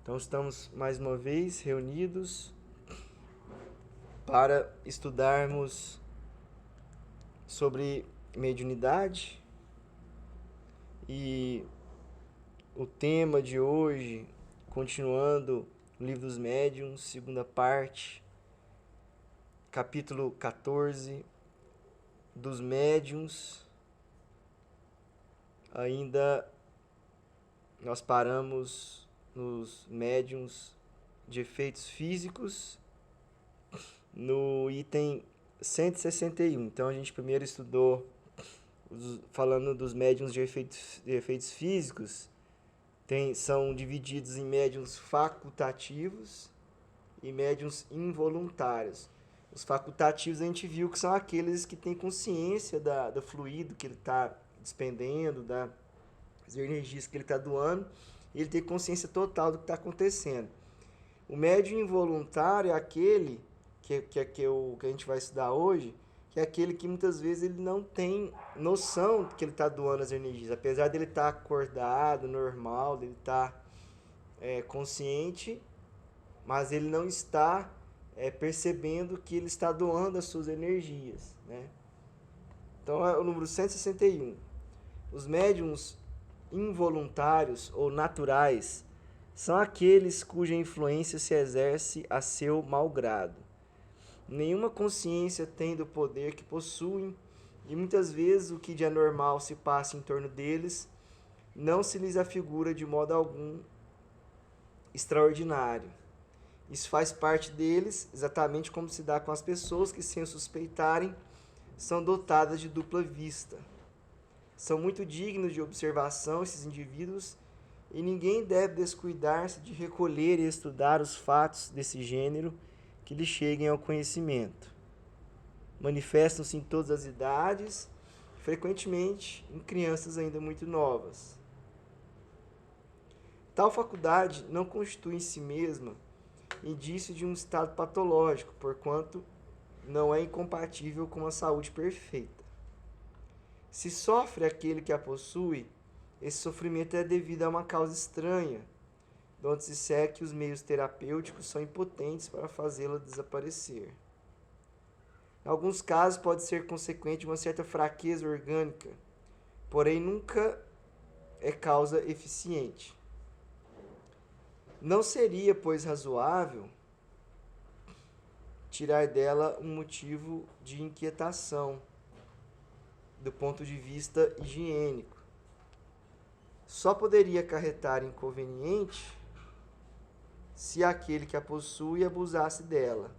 Então estamos mais uma vez reunidos para estudarmos sobre mediunidade e o tema de hoje, continuando o Livro dos Médiuns, segunda parte, capítulo 14 dos Médiuns. Ainda nós paramos nos médiuns de efeitos físicos no item 161. Então a gente primeiro estudou falando dos médiuns de efeitos físicos, são divididos em médiuns facultativos e médiuns involuntários. Os facultativos a gente viu que são aqueles que têm consciência do fluido que ele está despendendo, das energias que ele está doando, e ele tem consciência total do que está acontecendo. O médium involuntário é aquele que a gente vai estudar hoje, que é aquele que muitas vezes ele não tem noção de que ele está doando as energias. Apesar dele estar acordado, normal, dele estar consciente, mas ele não está percebendo que ele está doando as suas energias, né? Então é o número 161. Os médiums involuntários ou naturais são aqueles cuja influência se exerce a seu malgrado. Nenhuma consciência tem do poder que possuem, e muitas vezes o que de anormal se passa em torno deles não se lhes afigura de modo algum extraordinário. Isso faz parte deles, exatamente como se dá com as pessoas que, sem o suspeitarem, são dotadas de dupla vista. São muito dignos de observação esses indivíduos, e ninguém deve descuidar-se de recolher e estudar os fatos desse gênero que lhe cheguem ao conhecimento. Manifestam-se em todas as idades, frequentemente em crianças ainda muito novas. Tal faculdade não constitui em si mesma indício de um estado patológico, porquanto não é incompatível com a saúde perfeita. Se sofre aquele que a possui, esse sofrimento é devido a uma causa estranha, de onde se segue que os meios terapêuticos são impotentes para fazê-la desaparecer. Em alguns casos pode ser consequente de uma certa fraqueza orgânica, porém nunca é causa eficiente. Não seria, pois, razoável tirar dela um motivo de inquietação do ponto de vista higiênico. Só poderia acarretar inconveniente se aquele que a possui abusasse dela,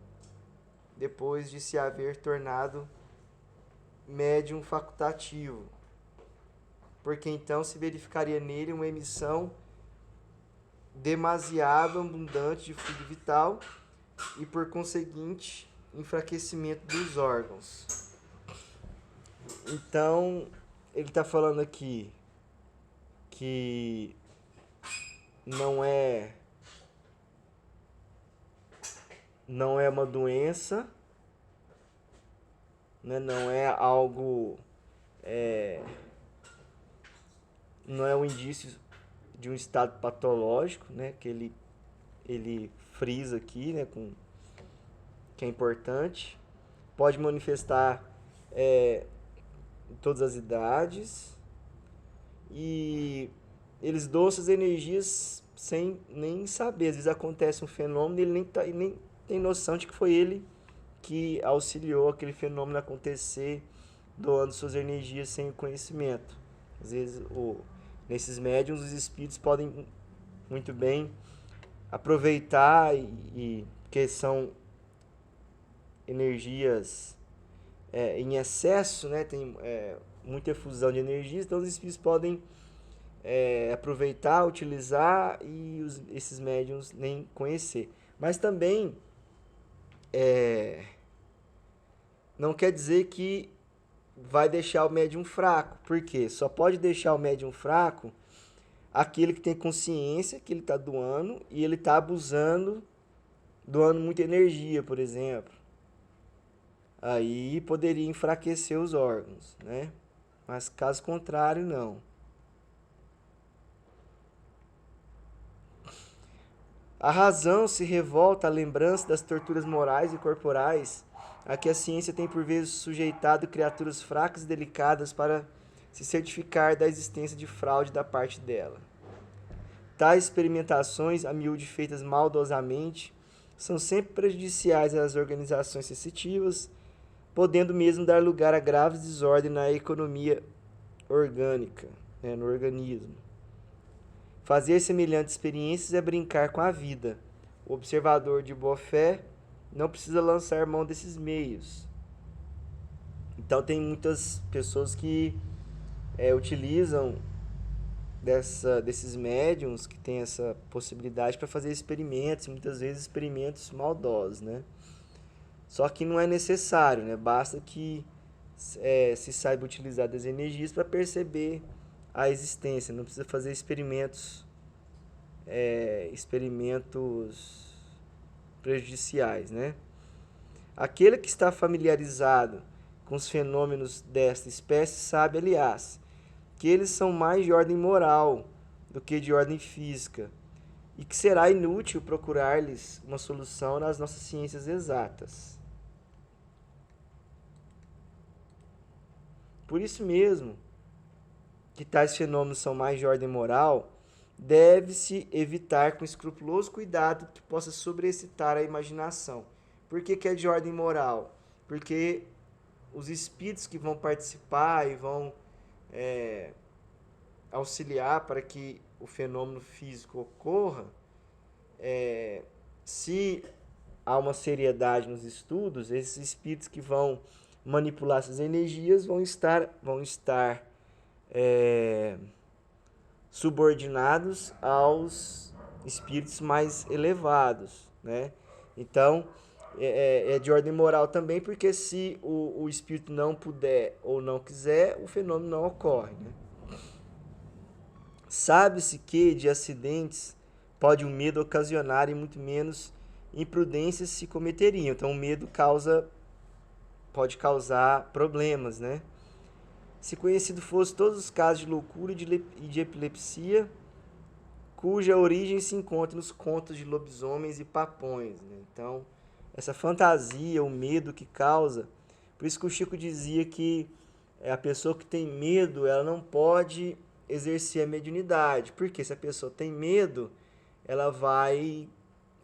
depois de se haver tornado médium facultativo, porque então se verificaria nele uma emissão demasiado abundante de fluido vital e, por conseguinte, enfraquecimento dos órgãos. Então, ele está falando aqui que não é uma doença, né? Não é algo, não é um indício de um estado patológico, né? Que ele frisa aqui, né? Que é importante. Pode manifestar em todas as idades, e eles doam essas energias sem nem saber. Às vezes acontece um fenômeno e ele nem tem noção de que foi ele que auxiliou aquele fenômeno a acontecer, doando suas energias sem o conhecimento. Às vezes, nesses médiuns, os espíritos podem muito bem aproveitar, porque são energias em excesso, né? Tem muita efusão de energias, então os espíritos podem aproveitar, utilizar, e esses médiuns nem conhecer. Mas também não quer dizer que vai deixar o médium fraco. Por quê? Só pode deixar o médium fraco aquele que tem consciência que ele está doando e ele está abusando, doando muita energia, por exemplo. Aí poderia enfraquecer os órgãos, né? Mas caso contrário, não. A razão se revolta à lembrança das torturas morais e corporais a que a ciência tem por vezes sujeitado criaturas fracas e delicadas para se certificar da existência de fraude da parte dela. Tais experimentações, a miúde feitas maldosamente, são sempre prejudiciais às organizações sensitivas, podendo mesmo dar lugar a graves desordens na economia orgânica, né, no organismo. Fazer semelhantes experiências é brincar com a vida. O observador de boa fé não precisa lançar mão desses meios. Então tem muitas pessoas que utilizam desses médiums que têm essa possibilidade para fazer experimentos, muitas vezes experimentos maldosos, né? Só que não é necessário, né? Basta que se saiba utilizar das energias para perceber a existência. Não precisa fazer experimentos prejudiciais, né? Aquele que está familiarizado com os fenômenos desta espécie sabe, aliás, que eles são mais de ordem moral do que de ordem física, e que será inútil procurar-lhes uma solução nas nossas ciências exatas. Por isso mesmo, que tais fenômenos são mais de ordem moral, deve-se evitar com escrupuloso cuidado que possa sobreexcitar a imaginação. Por que é de ordem moral? Porque os espíritos que vão participar e vão auxiliar para que o fenômeno físico ocorra, se há uma seriedade nos estudos, esses espíritos que vão manipular essas energias vão estar subordinados aos espíritos mais elevados, né? Então, é de ordem moral também, porque se o espírito não puder ou não quiser, o fenômeno não ocorre, né? Sabe-se que de acidentes pode o medo ocasionar e muito menos imprudências se cometeriam. Então, o medo pode causar problemas, né? Se conhecido fosse todos os casos de loucura e de epilepsia, cuja origem se encontra nos contos de lobisomens e papões, né? Então, essa fantasia, o medo que causa, por isso que o Chico dizia que a pessoa que tem medo, ela não pode exercer a mediunidade, porque se a pessoa tem medo, ela vai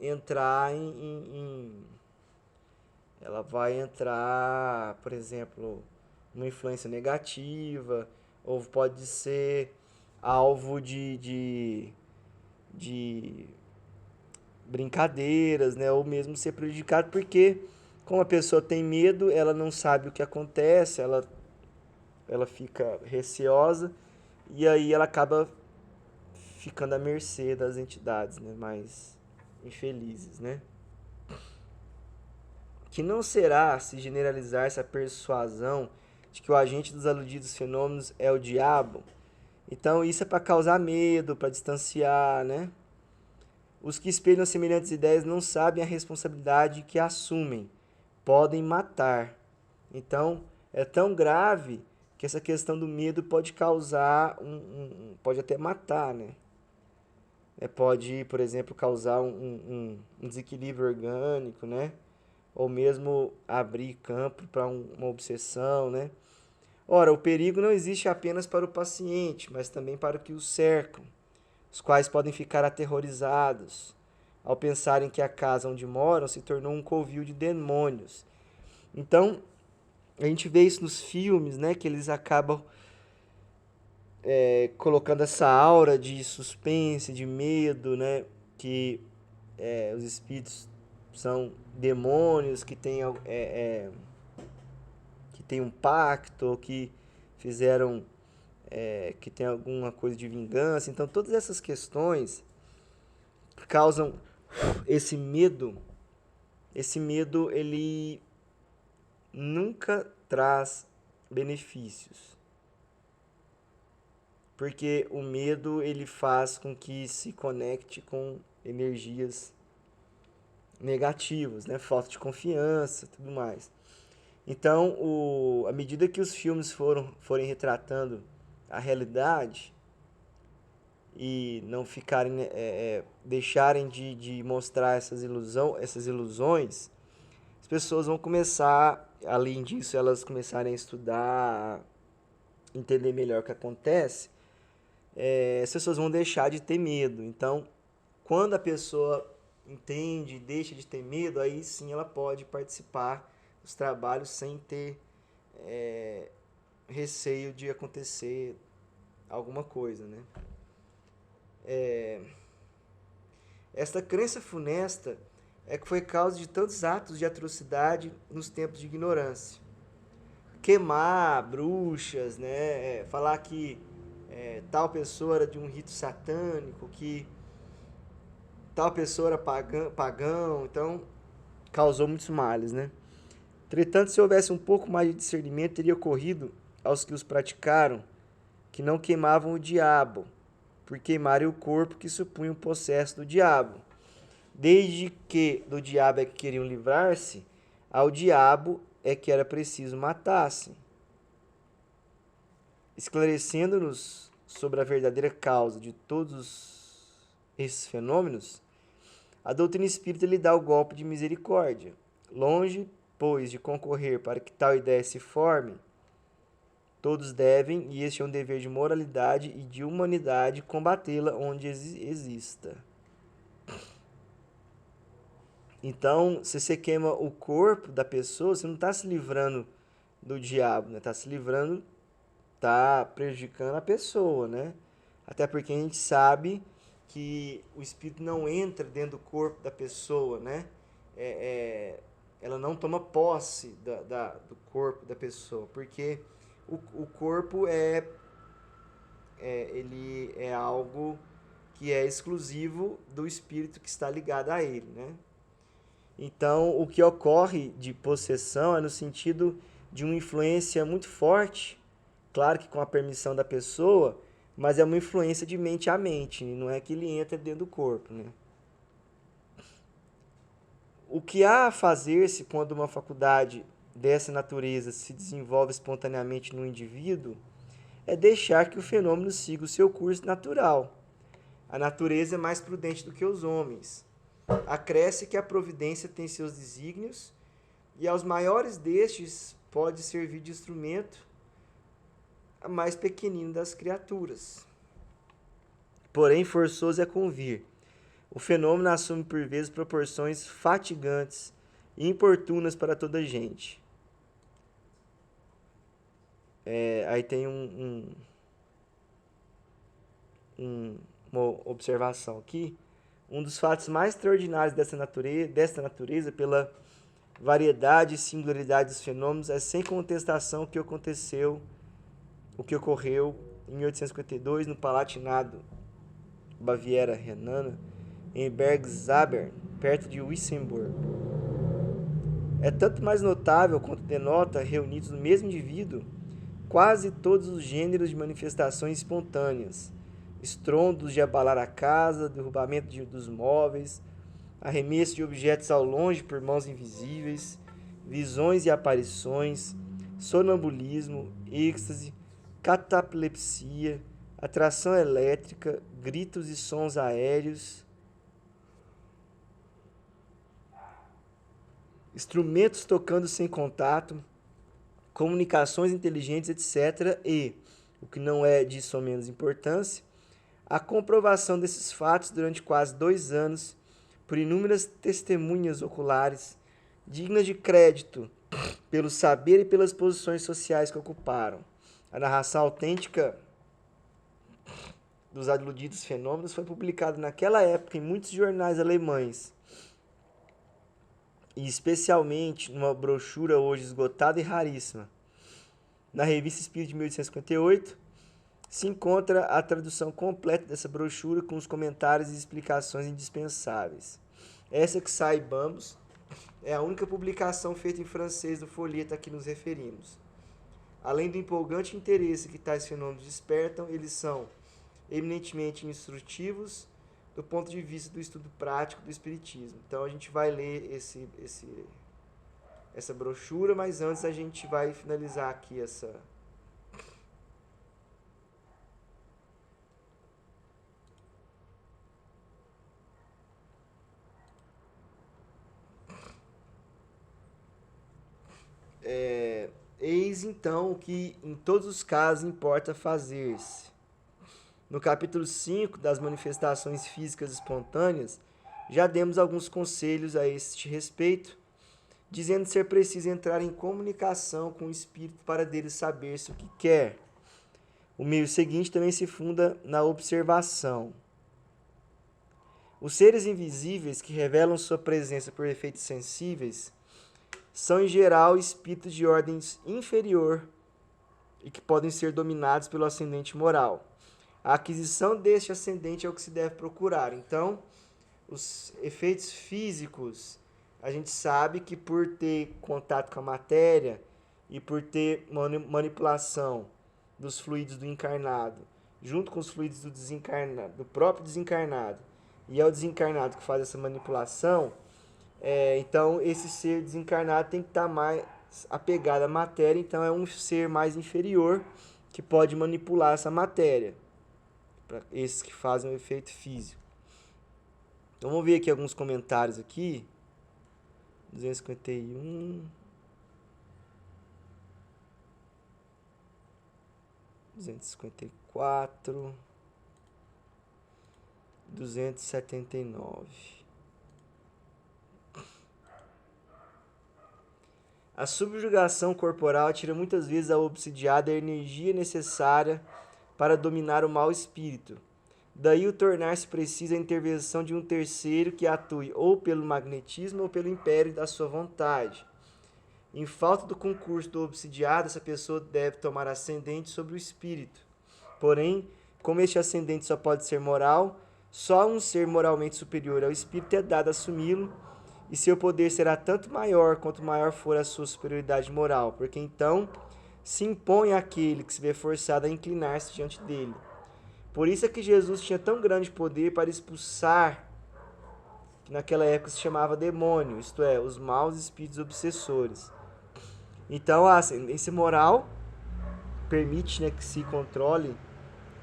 entrar ela vai entrar, por exemplo, numa influência negativa, ou pode ser alvo de brincadeiras, né? Ou mesmo ser prejudicado, porque como a pessoa tem medo, ela não sabe o que acontece, ela fica receosa e aí ela acaba ficando à mercê das entidades, né? Mais infelizes, né? Que não será se generalizar essa persuasão de que o agente dos aludidos fenômenos é o diabo. Então isso é para causar medo, para distanciar, né? Os que espelham semelhantes ideias não sabem a responsabilidade que assumem. Podem matar. Então, é tão grave que essa questão do medo pode causar pode até matar, né? Pode, por exemplo, causar um desequilíbrio orgânico, né? Ou mesmo abrir campo para uma obsessão, né? Ora, o perigo não existe apenas para o paciente, mas também para os que o cercam, os quais podem ficar aterrorizados ao pensarem que a casa onde moram se tornou um covil de demônios. Então, a gente vê isso nos filmes, né? Que eles acabam colocando essa aura de suspense, de medo, né? Que os espíritos são demônios que têm um pacto, que fizeram, que tem alguma coisa de vingança. Então, todas essas questões causam esse medo. Esse medo, ele nunca traz benefícios. Porque o medo, ele faz com que se conecte com energias negativas, né? Falta de confiança, tudo mais. Então, à medida que os filmes forem retratando a realidade e não ficarem, deixarem de mostrar essas ilusões, as pessoas vão começar, além disso, elas começarem a estudar, entender melhor o que acontece, as pessoas vão deixar de ter medo. Então, quando a pessoa entende, deixa de ter medo, aí sim ela pode participar dos trabalhos sem ter receio de acontecer alguma coisa, né? Esta crença funesta é que foi causa de tantos atos de atrocidade nos tempos de ignorância. Queimar bruxas, né? Falar que tal pessoa era de um rito satânico, que tal pessoa era pagão, então causou muitos males, né? Entretanto, se houvesse um pouco mais de discernimento, teria ocorrido aos que os praticaram que não queimavam o diabo, por queimarem o corpo que supunha o possesso do diabo. Desde que do diabo é que queriam livrar-se, ao diabo é que era preciso matassem. Esclarecendo-nos sobre a verdadeira causa de todos esses fenômenos, a doutrina espírita lhe dá o golpe de misericórdia. Longe, pois, de concorrer para que tal ideia se forme, todos devem, e este é um dever de moralidade e de humanidade, combatê-la onde exista. Então, se você queima o corpo da pessoa, você não está se livrando do diabo, né? Está se livrando, está prejudicando a pessoa, né? Até porque a gente sabe que o espírito não entra dentro do corpo da pessoa, né? Ela não toma posse do corpo da pessoa, porque o corpo ele é algo que é exclusivo do espírito que está ligado a ele, né? Então, o que ocorre de possessão é no sentido de uma influência muito forte, claro que com a permissão da pessoa, mas é uma influência de mente a mente, não é que ele entra dentro do corpo, né? O que há a fazer-se quando uma faculdade dessa natureza se desenvolve espontaneamente no indivíduo é deixar que o fenômeno siga o seu curso natural. A natureza é mais prudente do que os homens. Acresce que a providência tem seus desígnios e aos maiores destes pode servir de instrumento a mais pequenino das criaturas. Porém, forçoso é convir. O fenômeno assume por vezes proporções fatigantes e importunas para toda a gente. Aí tem uma observação aqui. Um dos fatos mais extraordinários desta natureza, pela variedade e singularidade dos fenômenos, é sem contestação o que ocorreu em 1852 no Palatinado Baviera Renana, em Bergzabern, perto de Wissembourg. É tanto mais notável quanto denota, reunidos no mesmo indivíduo, quase todos os gêneros de manifestações espontâneas, estrondos de abalar a casa, derrubamento dos móveis, arremesso de objetos ao longe por mãos invisíveis, visões e aparições, sonambulismo, êxtase, cataplepsia, atração elétrica, gritos e sons aéreos, instrumentos tocando sem contato, comunicações inteligentes, etc. E, o que não é de só menos importância, a comprovação desses fatos durante quase 2 anos por inúmeras testemunhas oculares, dignas de crédito pelo saber e pelas posições sociais que ocuparam. A narração autêntica dos aludidos fenômenos foi publicada naquela época em muitos jornais alemães, e especialmente numa brochura hoje esgotada e raríssima. Na Revista Espírita de 1858, se encontra a tradução completa dessa brochura com os comentários e explicações indispensáveis. Essa, que saibamos, é a única publicação feita em francês do folheto a que nos referimos. Além do empolgante interesse que tais fenômenos despertam, eles são eminentemente instrutivos do ponto de vista do estudo prático do Espiritismo. Então a gente vai ler essa brochura, mas antes a gente vai finalizar aqui Eis então o que em todos os casos importa fazer-se. No capítulo 5 das manifestações físicas espontâneas, já demos alguns conselhos a este respeito, dizendo ser preciso entrar em comunicação com o espírito para dele saber-se o que quer. O meio seguinte também se funda na observação. Os seres invisíveis que revelam sua presença por efeitos sensíveis são, em geral, espíritos de ordem inferior e que podem ser dominados pelo ascendente moral. A aquisição deste ascendente é o que se deve procurar. Então, os efeitos físicos, a gente sabe que por ter contato com a matéria e por ter manipulação dos fluidos do encarnado, junto com os fluidos do desencarnado, do próprio desencarnado, e é o desencarnado que faz essa manipulação, então esse ser desencarnado tem que estar mais apegado à matéria, então é um ser mais inferior que pode manipular essa matéria, para esses que fazem o efeito físico. Então vamos ver aqui alguns comentários aqui. 251, 254, 279. A subjugação corporal tira muitas vezes ao obsidiado a energia necessária para dominar o mau espírito. Daí o tornar-se preciso a intervenção de um terceiro que atue ou pelo magnetismo ou pelo império da sua vontade. Em falta do concurso do obsidiado, essa pessoa deve tomar ascendente sobre o espírito. Porém, como este ascendente só pode ser moral, só um ser moralmente superior ao espírito é dado assumi-lo, e seu poder será tanto maior quanto maior for a sua superioridade moral, porque então se impõe àquele que se vê forçado a inclinar-se diante dele. Por isso é que Jesus tinha tão grande poder para expulsar, que naquela época se chamava demônio, isto é, os maus espíritos obsessores. Então a ascendência moral permite, né, que se controle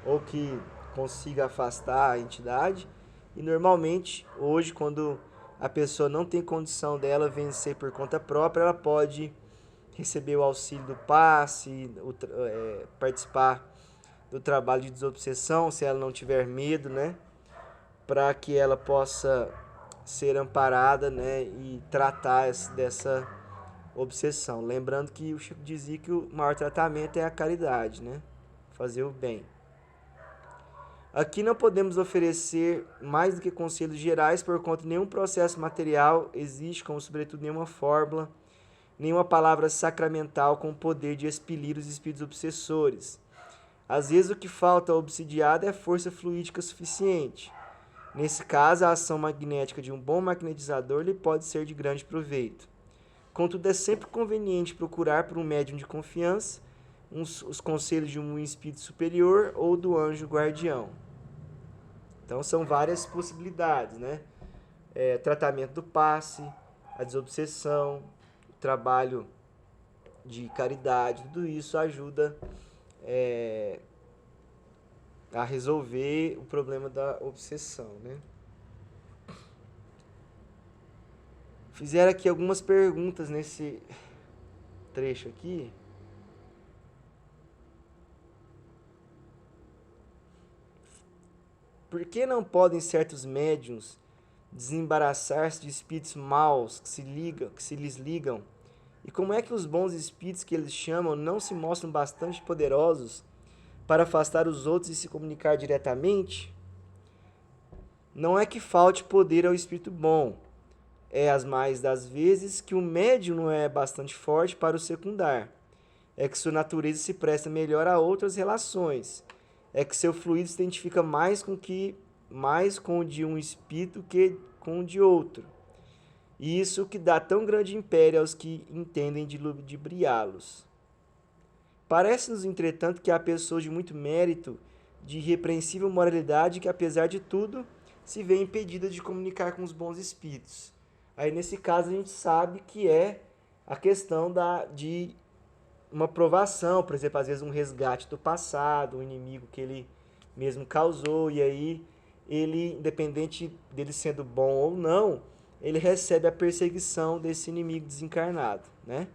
ou que consiga afastar a entidade. E normalmente, hoje, quando a pessoa não tem condição dela vencer por conta própria, ela pode receber o auxílio do passe, participar do trabalho de desobsessão, se ela não tiver medo, né, para que ela possa ser amparada, né, e tratar dessa obsessão. Lembrando que o Chico dizia que o maior tratamento é a caridade, né, fazer o bem. Aqui não podemos oferecer mais do que conselhos gerais, por conta de nenhum processo material existe, como sobretudo nenhuma fórmula, nenhuma palavra sacramental com o poder de expelir os espíritos obsessores. Às vezes o que falta ao obsidiado é força fluídica suficiente. Nesse caso, a ação magnética de um bom magnetizador lhe pode ser de grande proveito. Contudo, é sempre conveniente procurar por um médium de confiança os conselhos de um espírito superior ou do anjo guardião. Então são várias possibilidades, né? Tratamento do passe, a desobsessão, o trabalho de caridade, tudo isso ajuda a resolver o problema da obsessão, né? Fizeram aqui algumas perguntas nesse trecho aqui. Por que não podem certos médiuns desembaraçar-se de espíritos maus que se lhes ligam? E como é que os bons espíritos que eles chamam não se mostram bastante poderosos para afastar os outros e se comunicar diretamente? Não é que falte poder ao espírito bom, é as mais das vezes que o médium não é bastante forte para o secundar. É que sua natureza se presta melhor a outras relações. É que seu fluido se identifica mais com o de um espírito que com o de outro. E isso que dá tão grande império aos que entendem de ludibriá-los. Parece-nos, entretanto, que há pessoas de muito mérito, de irrepreensível moralidade, que, apesar de tudo, se vê impedida de comunicar com os bons espíritos. Aí, nesse caso, a gente sabe que é a questão de uma provação, por exemplo, às vezes um resgate do passado, um inimigo que ele mesmo causou, e aí ele, independente dele sendo bom ou não, ele recebe a perseguição desse inimigo desencarnado, né?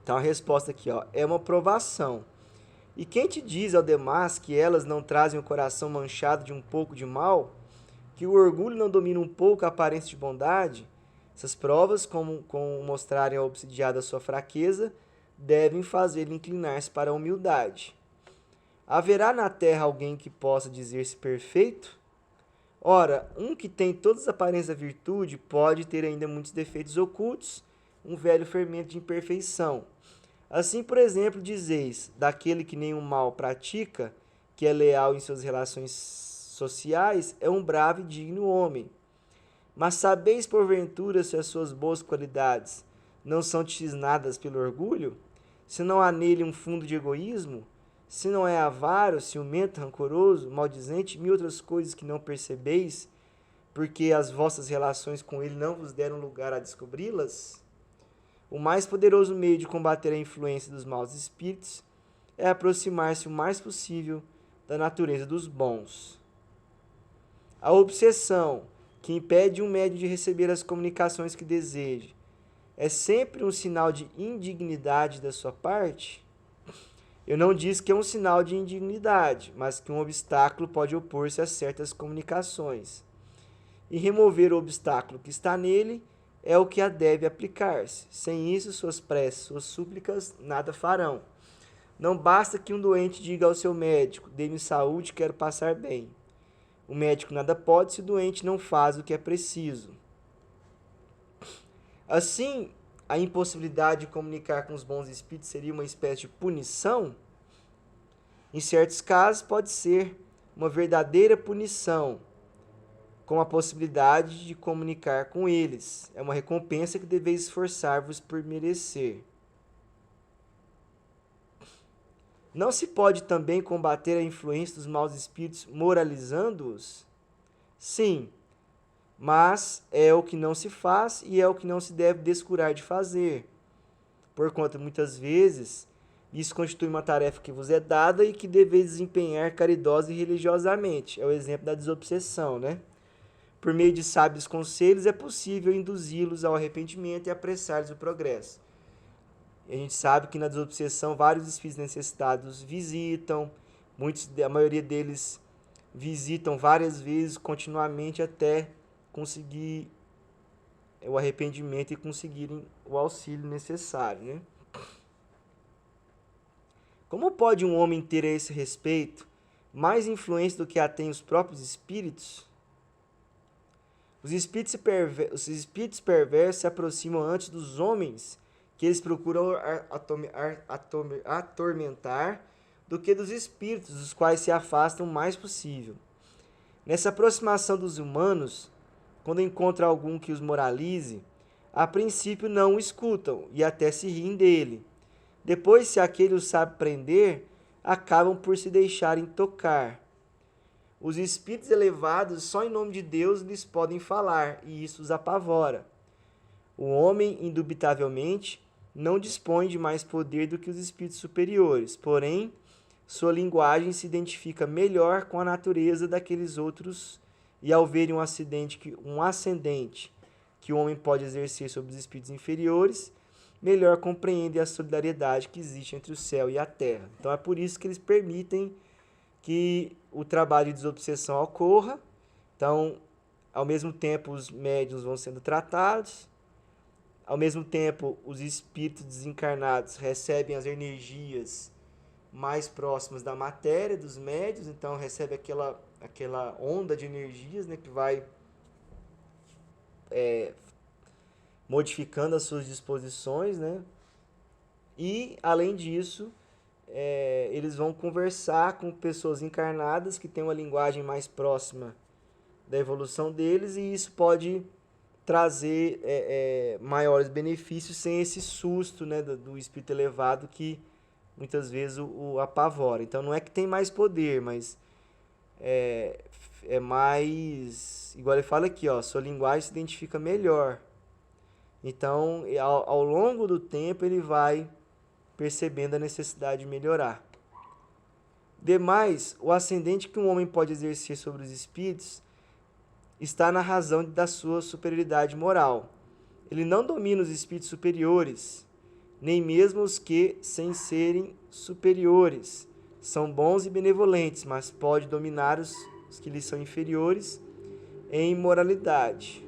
Então a resposta aqui, ó, é uma provação. E quem te diz, ao demais, que elas não trazem o coração manchado de um pouco de mal, que o orgulho não domina um pouco a aparência de bondade? Essas provas, como mostrarem a obsidiada sua fraqueza, devem fazê-lo inclinar-se para a humildade. Haverá na terra alguém que possa dizer-se perfeito? Ora, um que tem todas as aparências da virtude pode ter ainda muitos defeitos ocultos, um velho fermento de imperfeição. Assim, por exemplo, dizeis, daquele que nenhum mal pratica, que é leal em suas relações sociais, é um bravo e digno homem. Mas sabeis, porventura, se as suas boas qualidades não são tisnadas pelo orgulho? Se não há nele um fundo de egoísmo? Se não é avaro, ciumento, rancoroso, maldizente, mil outras coisas que não percebeis, porque as vossas relações com ele não vos deram lugar a descobri-las? O mais poderoso meio de combater a influência dos maus espíritos é aproximar-se o mais possível da natureza dos bons. A obsessão, que impede um médium de receber as comunicações que deseja, é sempre um sinal de indignidade da sua parte? Eu não disse que é um sinal de indignidade, mas que um obstáculo pode opor-se a certas comunicações. E remover o obstáculo que está nele é o que a deve aplicar-se. Sem isso, suas preces, suas súplicas nada farão. Não basta que um doente diga ao seu médico: dê-me saúde, quero passar bem. O médico nada pode se o doente não faz o que é preciso. Assim, a impossibilidade de comunicar com os bons espíritos seria uma espécie de punição? Em certos casos, pode ser uma verdadeira punição, com a possibilidade de comunicar com eles. É uma recompensa que deveis esforçar-vos por merecer. Não se pode também combater a influência dos maus espíritos moralizando-os? Sim, mas é o que não se faz e é o que não se deve descurar de fazer. Porquanto, muitas vezes, isso constitui uma tarefa que vos é dada e que deveis desempenhar caridosa e religiosamente. É o exemplo da desobsessão, né? Por meio de sábios conselhos, é possível induzi-los ao arrependimento e apressar-lhes o progresso. E a gente sabe que na desobsessão vários espíritos necessitados visitam, a maioria deles visitam várias vezes, continuamente, até conseguir o arrependimento e conseguirem o auxílio necessário, né? Como pode um homem ter a esse respeito mais influência do que a tem os próprios espíritos? Os espíritos perversos se aproximam antes dos homens que eles procuram atormentar do que dos espíritos, dos quais se afastam o mais possível. Nessa aproximação dos humanos, quando encontram algum que os moralize, a princípio não o escutam e até se riem dele. Depois, se aquele os sabe prender, acabam por se deixarem tocar. Os espíritos elevados, só em nome de Deus, lhes podem falar, e isso os apavora. O homem, indubitavelmente, não dispõe de mais poder do que os espíritos superiores, porém, sua linguagem se identifica melhor com a natureza daqueles outros, e ao verem um ascendente que o homem pode exercer sobre os espíritos inferiores, melhor compreendem a solidariedade que existe entre o céu e a terra. Então é por isso que eles permitem que o trabalho de desobsessão ocorra. Então, ao mesmo tempo, os médiuns vão sendo tratados, ao mesmo tempo, os espíritos desencarnados recebem as energias mais próximas da matéria dos médiuns, então recebe aquela onda de energias, né, que vai modificando as suas disposições, né? E, além disso, eles vão conversar com pessoas encarnadas que têm uma linguagem mais próxima da evolução deles, e isso pode trazer maiores benefícios sem esse susto, né, do espírito elevado que muitas vezes o apavora. Então não é que tem mais poder, mas é mais, igual ele fala aqui, ó, sua linguagem se identifica melhor. Então, ao longo do tempo, ele vai percebendo a necessidade de melhorar. Demais, o ascendente que um homem pode exercer sobre os espíritos está na razão da sua superioridade moral. Ele não domina os espíritos superiores, nem mesmo os que, sem serem superiores, são bons e benevolentes, mas pode dominar os que lhes são inferiores em imoralidade.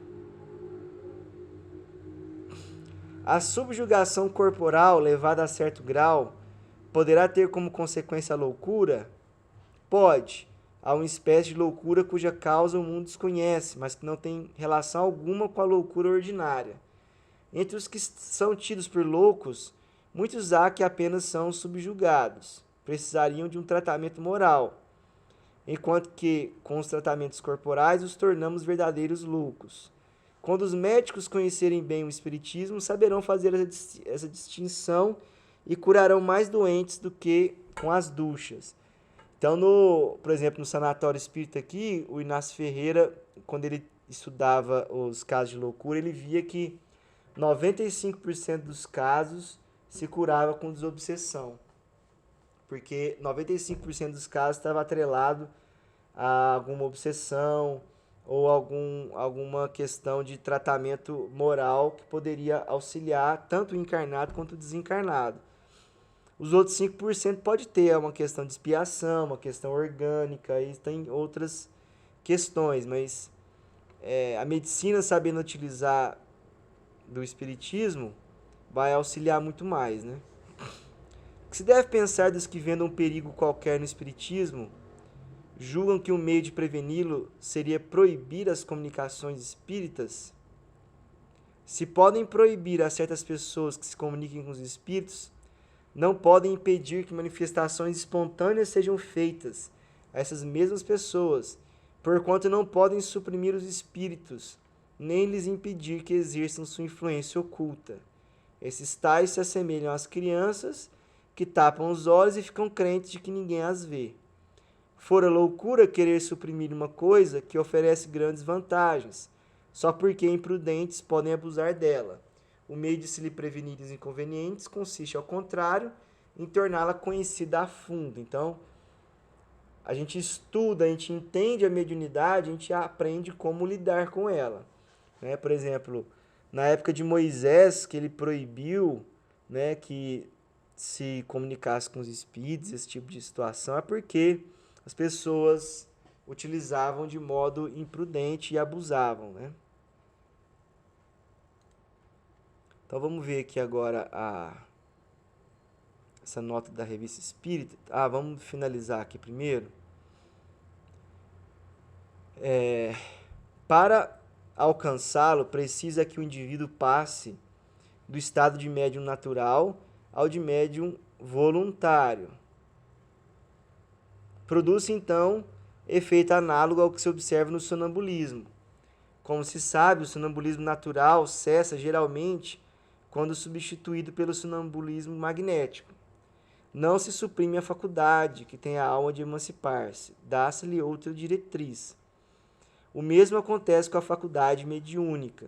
A subjugação corporal, levada a certo grau, poderá ter como consequência a loucura? Pode. Há uma espécie de loucura cuja causa o mundo desconhece, mas que não tem relação alguma com a loucura ordinária. Entre os que são tidos por loucos, muitos há que apenas são subjugados, precisariam de um tratamento moral, enquanto que, com os tratamentos corporais, os tornamos verdadeiros loucos. Quando os médicos conhecerem bem o espiritismo, saberão fazer essa distinção e curarão mais doentes do que com as duchas. Então, por exemplo, no sanatório espírita aqui, o Inácio Ferreira, quando ele estudava os casos de loucura, ele via que 95% dos casos se curava com desobsessão. Porque 95% dos casos estava atrelado a alguma obsessão ou alguma questão de tratamento moral que poderia auxiliar tanto o encarnado quanto o desencarnado. Os outros 5% pode ter uma questão de expiação, uma questão orgânica, e tem outras questões, mas a medicina, sabendo utilizar do espiritismo, vai auxiliar muito mais, né? O que se deve pensar dos que vendam um perigo qualquer no espiritismo, julgam que o meio de preveni-lo seria proibir as comunicações espíritas? Se podem proibir a certas pessoas que se comuniquem com os espíritos, não podem impedir que manifestações espontâneas sejam feitas a essas mesmas pessoas, porquanto não podem suprimir os espíritos, nem lhes impedir que exerçam sua influência oculta. Esses tais se assemelham às crianças que tapam os olhos e ficam crentes de que ninguém as vê. Fora loucura querer suprimir uma coisa que oferece grandes vantagens, só porque imprudentes podem abusar dela. O meio de se lhe prevenir os inconvenientes consiste, ao contrário, em torná-la conhecida a fundo. Então, a gente estuda, a gente entende a mediunidade, a gente aprende como lidar com ela. Né? Por exemplo, na época de Moisés, que ele proibiu, né, que se comunicasse com os espíritos, esse tipo de situação, é porque as pessoas utilizavam de modo imprudente e abusavam, né? Então vamos ver aqui agora essa nota da Revista Espírita. Vamos finalizar aqui primeiro. Para alcançá-lo, precisa que o indivíduo passe do estado de médium natural ao de médium voluntário. Produz, então, efeito análogo ao que se observa no sonambulismo. Como se sabe, o sonambulismo natural cessa geralmente quando substituído pelo sonambulismo magnético. Não se suprime a faculdade, que tem a alma de emancipar-se, dá-se-lhe outra diretriz. O mesmo acontece com a faculdade mediúnica.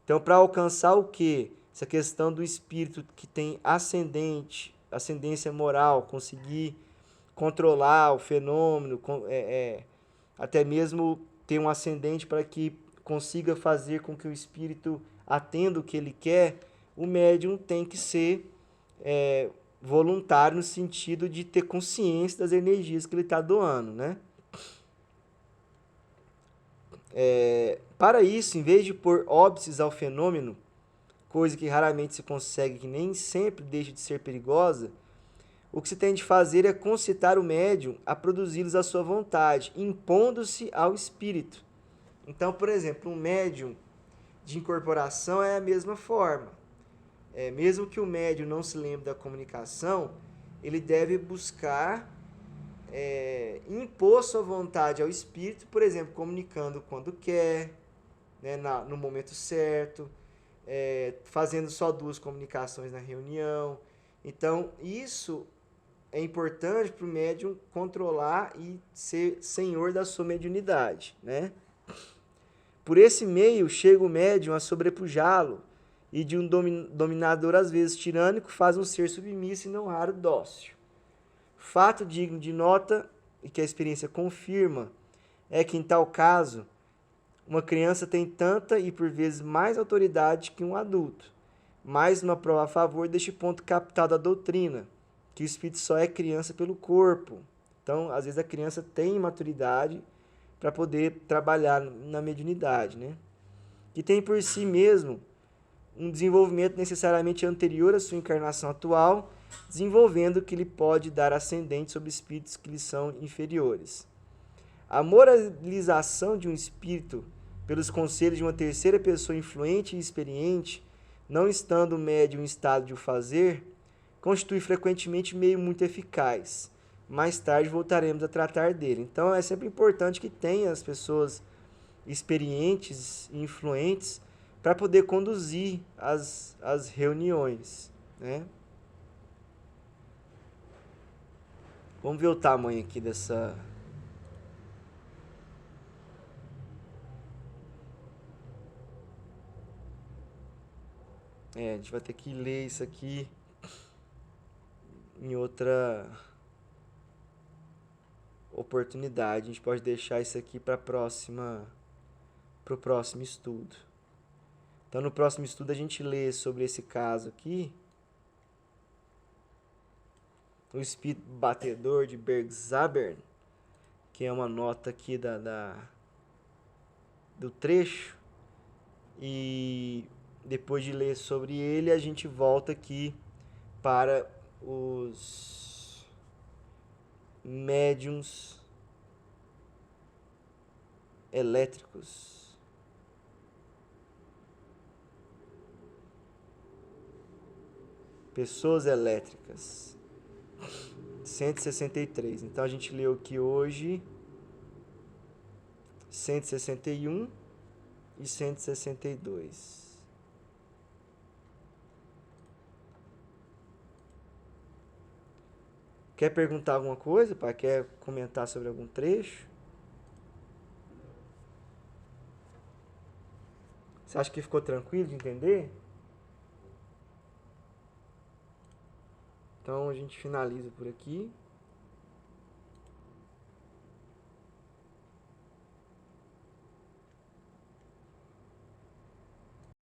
Então, para alcançar o quê? Essa questão do espírito que tem ascendência moral, conseguir controlar o fenômeno, até mesmo ter um ascendente para que consiga fazer com que o espírito atenda o que ele quer, o médium tem que ser voluntário no sentido de ter consciência das energias que ele está doando, né? Para isso, em vez de pôr óbices ao fenômeno, coisa que raramente se consegue, que nem sempre deixa de ser perigosa, o que se tem de fazer é concitar o médium a produzi-los à sua vontade, impondo-se ao espírito. Então, por exemplo, um médium de incorporação é a mesma forma. Mesmo que o médium não se lembre da comunicação, ele deve buscar impor sua vontade ao espírito, por exemplo, comunicando quando quer, né, no momento certo, fazendo só 2 comunicações na reunião. Então, isso é importante para o médium controlar e ser senhor da sua mediunidade, né? Por esse meio, chega o médium a sobrepujá-lo, e de um dominador, às vezes tirânico, faz um ser submisso e não raro dócil. Fato digno de nota, e que a experiência confirma, é que, em tal caso, uma criança tem tanta e por vezes mais autoridade que um adulto, Mais uma prova a favor deste ponto capital da doutrina, que o espírito só é criança pelo corpo. Então, às vezes a criança tem maturidade para poder trabalhar na mediunidade, né? Que tem por si mesmo um desenvolvimento necessariamente anterior à sua encarnação atual, desenvolvendo que lhe pode dar ascendente sobre espíritos que lhe são inferiores. A moralização de um espírito pelos conselhos de uma terceira pessoa influente e experiente, não estando o médium em estado de o fazer, constitui frequentemente meio muito eficaz. Mais tarde voltaremos a tratar dele. Então é sempre importante que tenha as pessoas experientes e influentes para poder conduzir as reuniões, né? Vamos ver o tamanho aqui dessa... a gente vai ter que ler isso aqui em outra oportunidade. A gente pode deixar isso aqui para o próximo estudo. Então, no próximo estudo, a gente lê sobre esse caso aqui. O espírito batedor de Bergzabern, que é uma nota aqui do trecho. E depois de ler sobre ele, a gente volta aqui para os médiuns elétricos. Pessoas elétricas. 163. Então a gente leu aqui hoje 161 e 162. Quer perguntar alguma coisa, pai? Quer comentar sobre algum trecho? Você acha que ficou tranquilo de entender? Então a gente finaliza por aqui.